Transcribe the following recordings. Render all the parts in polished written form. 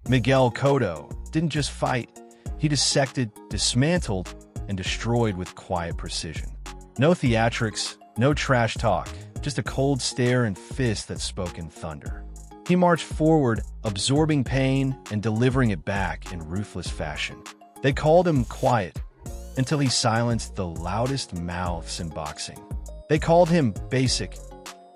Miguel Cotto didn't just fight, he dissected, dismantled, and destroyed with quiet precision. No theatrics, no trash talk, just a cold stare and fist that spoke in thunder. He marched forward, absorbing pain and delivering it back in ruthless fashion. They called him quiet, until he silenced the loudest mouths in boxing. They called him basic,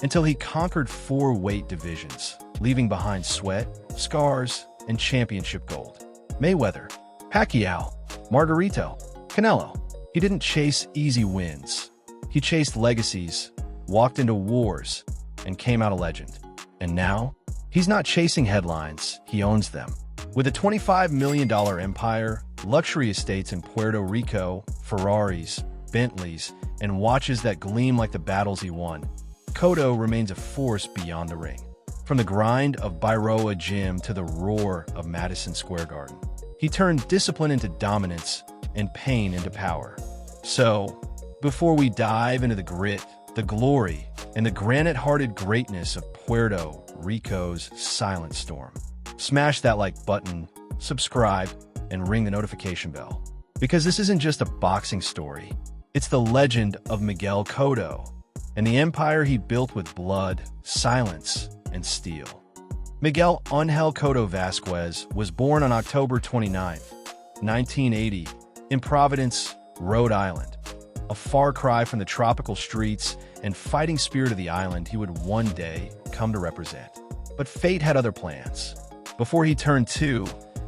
until he conquered 4 weight divisions, leaving behind sweat, scars, and championship gold. Mayweather, Pacquiao, Margarito, Canelo. He didn't chase easy wins. He chased legacies, walked into wars, and came out a legend. And now, he's not chasing headlines, he owns them. With a $25 million empire, luxury estates in Puerto Rico, Ferraris, Bentleys, and watches that gleam like the battles he won, Cotto remains a force beyond the ring. From the grind of Bairoa Gym to the roar of Madison Square Garden, he turned discipline into dominance and pain into power. So, before we dive into the grit, the glory, and the granite-hearted greatness of Puerto Rico's silent storm, smash that like button, subscribe, and ring the notification bell. Because this isn't just a boxing story, it's the legend of Miguel Cotto and the empire he built with blood, silence, and steel. Miguel Ángel Cotto Vázquez was born on October 29, 1980, in Providence, Rhode Island, a far cry from the tropical streets and fighting spirit of the island he would one day come to represent. But fate had other plans. Before he turned 2,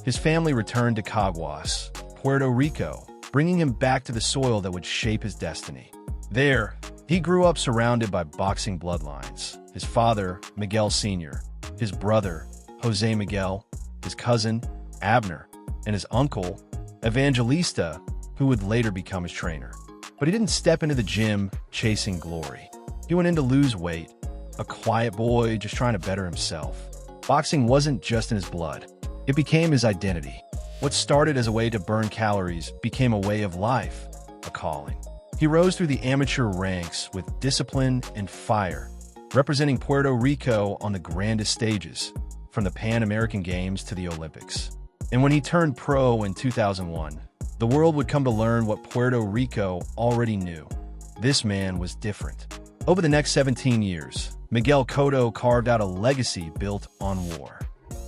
his family returned to Caguas, Puerto Rico, bringing him back to the soil that would shape his destiny. There, he grew up surrounded by boxing bloodlines. His father, Miguel Sr., his brother, José Miguel, his cousin, Abner, and his uncle, Evangelista, who would later become his trainer. But he didn't step into the gym chasing glory. He went in to lose weight, a quiet boy just trying to better himself. Boxing wasn't just in his blood. It became his identity. What started as a way to burn calories became a way of life, a calling. He rose through the amateur ranks with discipline and fire, representing Puerto Rico on the grandest stages, from the Pan American Games to the Olympics. And when he turned pro in 2001, the world would come to learn what Puerto Rico already knew. This man was different. Over the next 17 years, Miguel Cotto carved out a legacy built on war.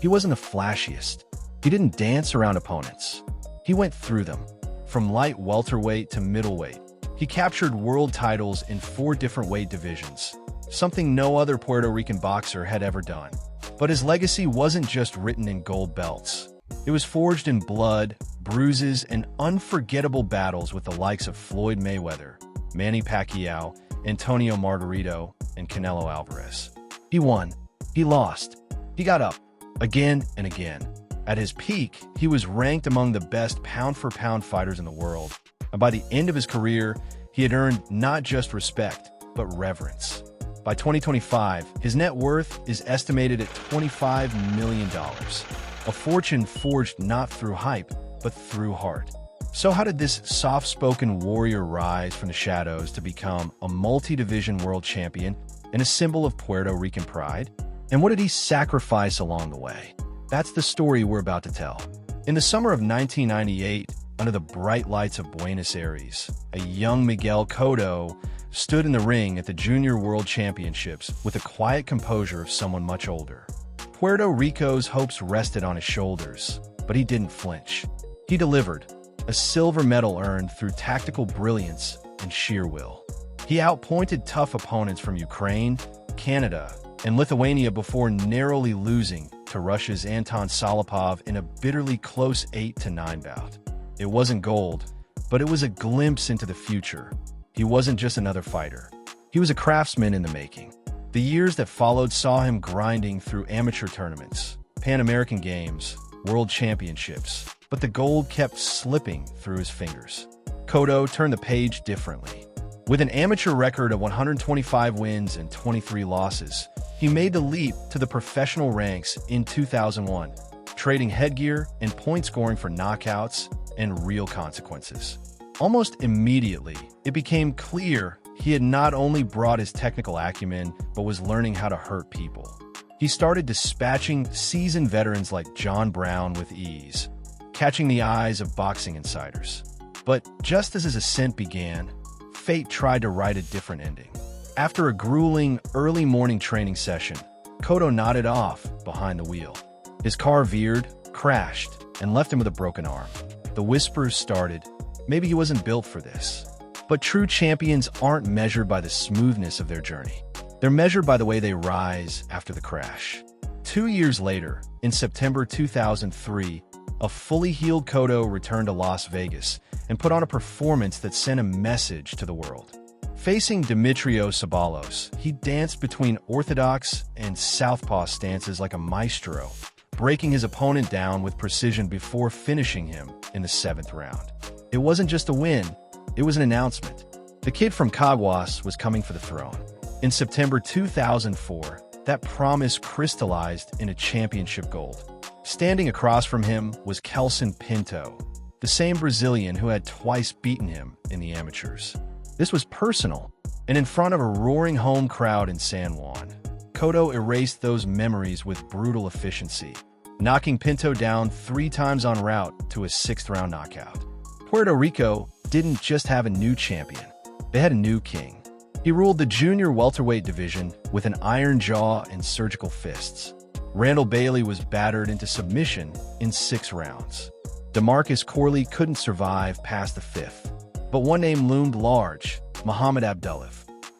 He wasn't the flashiest. He didn't dance around opponents. He went through them. From light welterweight to middleweight, he captured world titles in 4 different weight divisions, something no other Puerto Rican boxer had ever done. But his legacy wasn't just written in gold belts. It was forged in blood, bruises, and unforgettable battles with the likes of Floyd Mayweather, Manny Pacquiao, Antonio Margarito, and Canelo Álvarez. He won. He lost. He got up. Again and again. At his peak, he was ranked among the best pound-for-pound fighters in the world. And by the end of his career, he had earned not just respect, but reverence. By 2025, his net worth is estimated at $25 million, a fortune forged not through hype, but through heart. So how did this soft-spoken warrior rise from the shadows to become a multi-division world champion and a symbol of Puerto Rican pride? And what did he sacrifice along the way? That's the story we're about to tell. In the summer of 1998, under the bright lights of Buenos Aires, a young Miguel Cotto stood in the ring at the Junior World Championships with the quiet composure of someone much older. Puerto Rico's hopes rested on his shoulders, but he didn't flinch. He delivered, a silver medal earned through tactical brilliance and sheer will. He outpointed tough opponents from Ukraine, Canada, and Lithuania before narrowly losing to Russia's Anton Salipov in a bitterly close 8-9 bout. It wasn't gold, but it was a glimpse into the future. He wasn't just another fighter. He was a craftsman in the making. The years that followed saw him grinding through amateur tournaments, Pan American Games, World Championships, but the gold kept slipping through his fingers. Cotto turned the page differently. With an amateur record of 125 wins and 23 losses, he made the leap to the professional ranks in 2001, trading headgear and point scoring for knockouts and real consequences. Almost immediately, it became clear he had not only brought his technical acumen, but was learning how to hurt people. He started dispatching seasoned veterans like John Brown with ease, catching the eyes of boxing insiders. But just as his ascent began, fate tried to write a different ending. After a grueling, early morning training session, Cotto nodded off behind the wheel. His car veered, crashed, and left him with a broken arm. The whispers started, maybe he wasn't built for this. But true champions aren't measured by the smoothness of their journey. They're measured by the way they rise after the crash. 2 years later, in September 2003, a fully healed Cotto returned to Las Vegas and put on a performance that sent a message to the world. Facing Dimitrios Sabalos, he danced between orthodox and southpaw stances like a maestro, breaking his opponent down with precision before finishing him in the 7th round. It wasn't just a win, it was an announcement. The kid from Caguas was coming for the throne. In September 2004, that promise crystallized in a championship gold. Standing across from him was Kelson Pinto, the same Brazilian who had twice beaten him in the amateurs. This was personal, and in front of a roaring home crowd in San Juan, Cotto erased those memories with brutal efficiency, knocking Pinto down 3 times en route to a 6th-round knockout. Puerto Rico didn't just have a new champion, they had a new king. He ruled the junior welterweight division with an iron jaw and surgical fists. Randall Bailey was battered into submission in 6 rounds. DeMarcus Corley couldn't survive past the 5th. But one name loomed large, Muhammad Abdullah,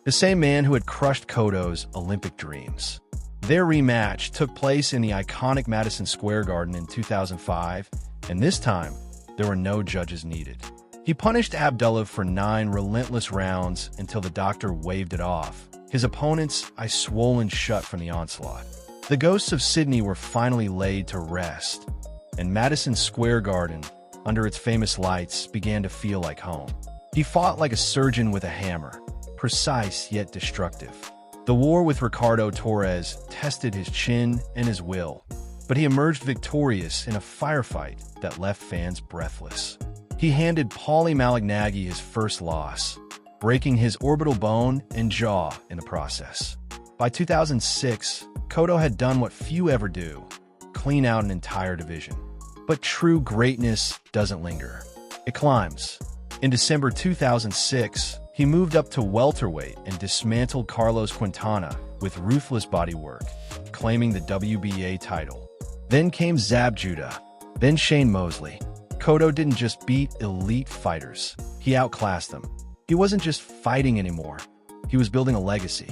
the same man who had crushed Cotto's Olympic dreams. Their rematch took place in the iconic Madison Square Garden in 2005, and this time, there were no judges needed. He punished Abdullah for 9 relentless rounds until the doctor waved it off, his opponent's eyes swollen shut from the onslaught. The ghosts of Sydney were finally laid to rest, and Madison Square Garden, under its famous lights, began to feel like home. He fought like a surgeon with a hammer, precise yet destructive. The war with Ricardo Torres tested his chin and his will, but he emerged victorious in a firefight that left fans breathless. He handed Paulie Malignaggi his first loss, breaking his orbital bone and jaw in the process. By 2006, Cotto had done what few ever do, clean out an entire division. But true greatness doesn't linger. It climbs. In December 2006, he moved up to welterweight and dismantled Carlos Quintana with ruthless bodywork, claiming the WBA title. Then came Zab Judah, then Shane Mosley. Cotto didn't just beat elite fighters, he outclassed them. He wasn't just fighting anymore, he was building a legacy.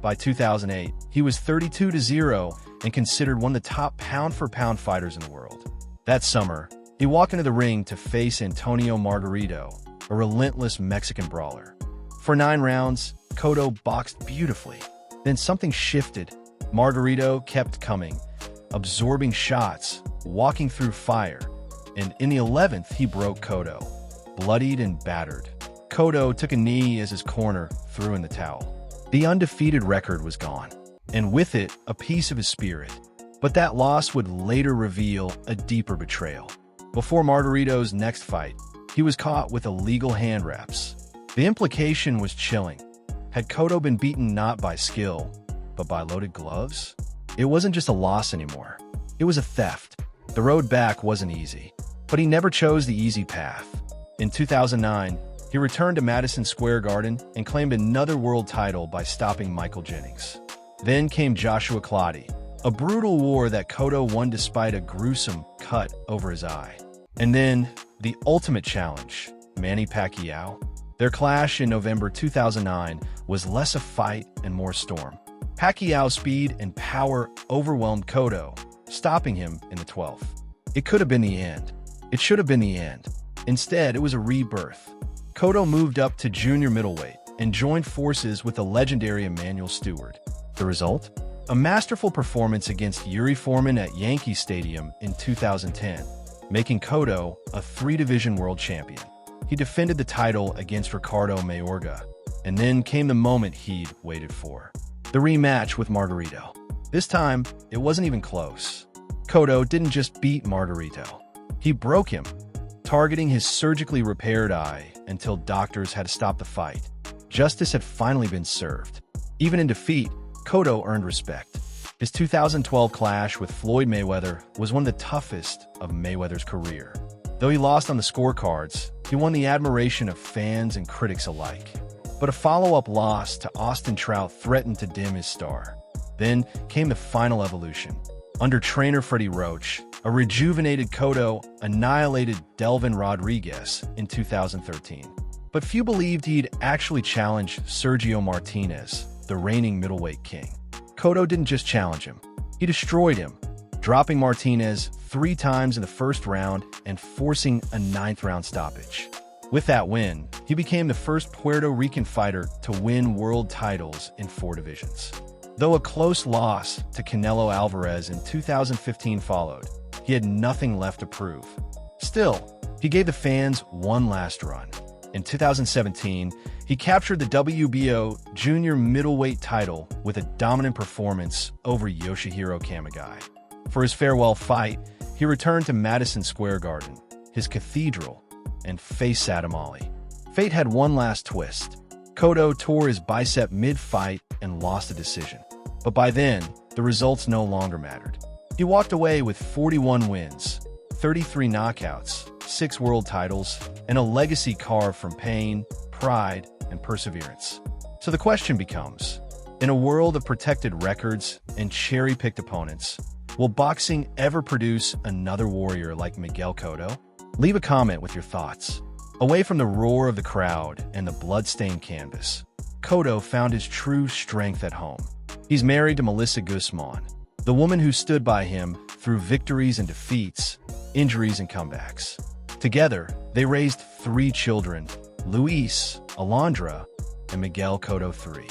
By 2008, he was 32-0 and considered one of the top pound-for-pound fighters in the world. That summer, he walked into the ring to face Antonio Margarito, a relentless Mexican brawler. For 9 rounds, Cotto boxed beautifully. Then something shifted. Margarito kept coming, absorbing shots, walking through fire. And in the 11th, he broke Cotto, bloodied and battered. Cotto took a knee as his corner threw in the towel. The undefeated record was gone, and with it, a piece of his spirit. But that loss would later reveal a deeper betrayal. Before Margarito's next fight, he was caught with illegal hand wraps. The implication was chilling. Had Cotto been beaten not by skill, but by loaded gloves? It wasn't just a loss anymore. It was a theft. The road back wasn't easy, but he never chose the easy path. In 2009, he returned to Madison Square Garden and claimed another world title by stopping Michael Jennings. Then came Joshua Clottey, a brutal war that Cotto won despite a gruesome cut over his eye. And then, the ultimate challenge, Manny Pacquiao. Their clash in November 2009 was less a fight and more storm. Pacquiao's speed and power overwhelmed Cotto, stopping him in the 12th. It could have been the end. It should have been the end. Instead, it was a rebirth. Cotto moved up to junior middleweight and joined forces with the legendary Emanuel Stewart. The result? A masterful performance against Yuri Foreman at Yankee Stadium in 2010, making Cotto a 3-division world champion. He defended the title against Ricardo Mayorga, and then came the moment he'd waited for. The rematch with Margarito. This time, it wasn't even close. Cotto didn't just beat Margarito. He broke him, targeting his surgically repaired eye until doctors had to stop the fight. Justice had finally been served. Even in defeat, Cotto earned respect. His 2012 clash with Floyd Mayweather was one of the toughest of Mayweather's career. Though he lost on the scorecards, he won the admiration of fans and critics alike. But a follow-up loss to Austin Trout threatened to dim his star. Then came the final evolution. Under trainer Freddie Roach, a rejuvenated Cotto annihilated Delvin Rodriguez in 2013. But few believed he'd actually challenge Sergio Martinez, the reigning middleweight king. Cotto didn't just challenge him, he destroyed him, dropping Martinez 3 times in the first round and forcing a 9th-round stoppage. With that win, he became the first Puerto Rican fighter to win world titles in 4 divisions. Though a close loss to Canelo Álvarez in 2015 followed, he had nothing left to prove. Still, he gave the fans one last run. In 2017, he captured the WBO junior middleweight title with a dominant performance over Yoshihiro Kamigai. For his farewell fight, he returned to Madison Square Garden, his cathedral, and faced Saddam Ali. Fate had one last twist. Cotto tore his bicep mid-fight and lost a decision. But by then, the results no longer mattered. He walked away with 41 wins, 33 knockouts, 6 world titles, and a legacy carved from pain, pride, and perseverance. So the question becomes, in a world of protected records and cherry-picked opponents, will boxing ever produce another warrior like Miguel Cotto? Leave a comment with your thoughts. Away from the roar of the crowd and the blood-stained canvas, Cotto found his true strength at home. He's married to Melissa Guzman, the woman who stood by him through victories and defeats, injuries and comebacks. Together, they raised 3 children, Luis, Alondra, and Miguel Cotto III.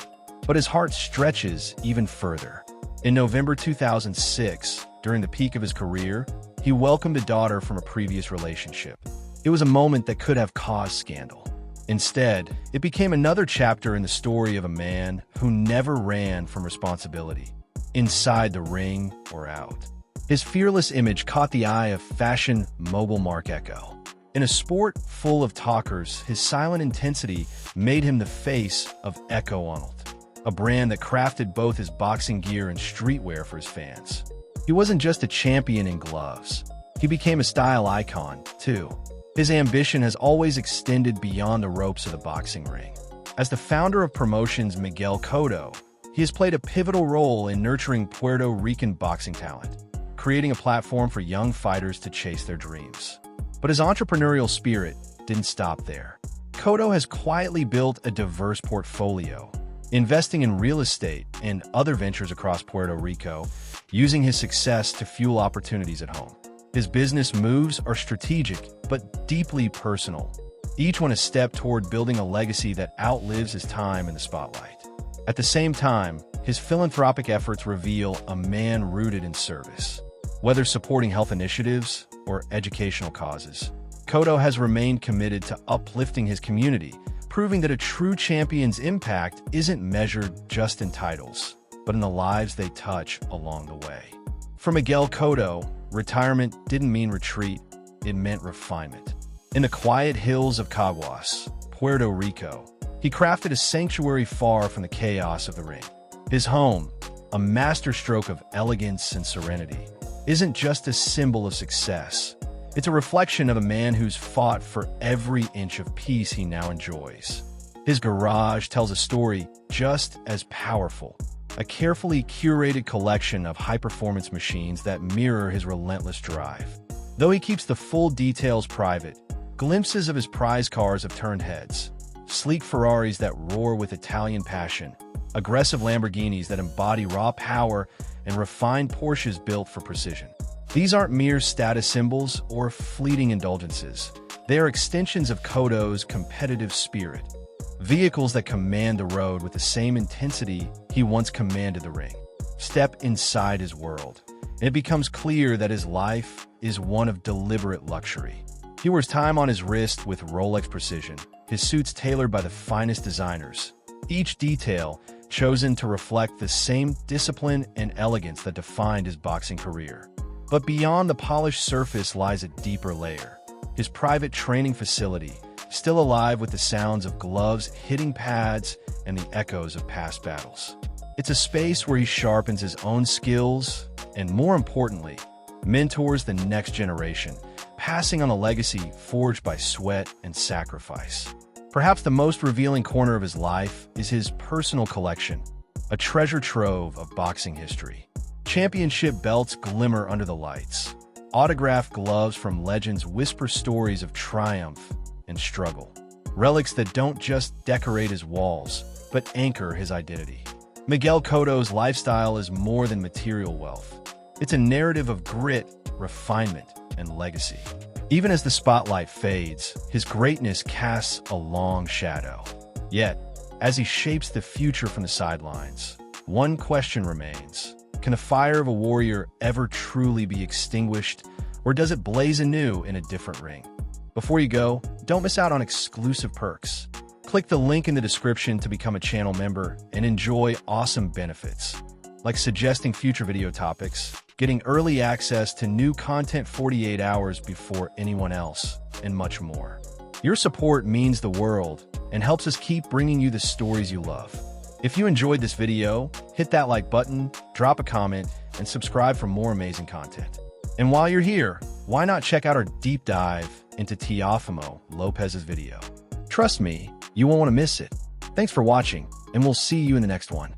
But his heart stretches even further. In November 2006, during the peak of his career, he welcomed a daughter from a previous relationship. It was a moment that could have caused scandal. Instead, it became another chapter in the story of a man who never ran from responsibility, inside the ring or out. His fearless image caught the eye of fashion mogul Mark Ecko. In a sport full of talkers, his silent intensity made him the face of Ecko Arnold, a brand that crafted both his boxing gear and streetwear for his fans. He wasn't just a champion in gloves. He became a style icon, too. His ambition has always extended beyond the ropes of the boxing ring. As the founder of promotions Miguel Cotto, he has played a pivotal role in nurturing Puerto Rican boxing talent, creating a platform for young fighters to chase their dreams. But his entrepreneurial spirit didn't stop there. Cotto has quietly built a diverse portfolio, investing in real estate and other ventures across Puerto Rico, using his success to fuel opportunities at home. His business moves are strategic, but deeply personal, each one a step toward building a legacy that outlives his time in the spotlight. At the same time, his philanthropic efforts reveal a man rooted in service. Whether supporting health initiatives or educational causes, Cotto has remained committed to uplifting his community, proving that a true champion's impact isn't measured just in titles, but in the lives they touch along the way. For Miguel Cotto, retirement didn't mean retreat, it meant refinement. In the quiet hills of Caguas, Puerto Rico, he crafted a sanctuary far from the chaos of the ring. His home, a masterstroke of elegance and serenity, isn't just a symbol of success. It's a reflection of a man who's fought for every inch of peace he now enjoys. His garage tells a story just as powerful, a carefully curated collection of high-performance machines that mirror his relentless drive. Though he keeps the full details private, glimpses of his prize cars have turned heads. Sleek Ferraris that roar with Italian passion, aggressive Lamborghinis that embody raw power, and refined Porsches built for precision. These aren't mere status symbols or fleeting indulgences. They are extensions of Cotto's competitive spirit. Vehicles that command the road with the same intensity he once commanded the ring. Step inside his world, and it becomes clear that his life is one of deliberate luxury. He wears time on his wrist with Rolex precision, his suits tailored by the finest designers, each detail chosen to reflect the same discipline and elegance that defined his boxing career. But beyond the polished surface lies a deeper layer. His private training facility, still alive with the sounds of gloves hitting pads and the echoes of past battles. It's a space where he sharpens his own skills and, more importantly, mentors the next generation, passing on a legacy forged by sweat and sacrifice. Perhaps the most revealing corner of his life is his personal collection, a treasure trove of boxing history. Championship belts glimmer under the lights. Autographed gloves from legends whisper stories of triumph and struggle. Relics that don't just decorate his walls, but anchor his identity. Miguel Cotto's lifestyle is more than material wealth. It's a narrative of grit, refinement, and legacy. Even as the spotlight fades, his greatness casts a long shadow. Yet, as he shapes the future from the sidelines, one question remains. Can the fire of a warrior ever truly be extinguished, or does it blaze anew in a different ring? Before you go, don't miss out on exclusive perks. Click the link in the description to become a channel member and enjoy awesome benefits, like suggesting future video topics, getting early access to new content 48 hours before anyone else, and much more. Your support means the world and helps us keep bringing you the stories you love. If you enjoyed this video, hit that like button, drop a comment, and subscribe for more amazing content. And while you're here, why not check out our deep dive into Teofimo Lopez's video? Trust me, you won't want to miss it. Thanks for watching, and we'll see you in the next one.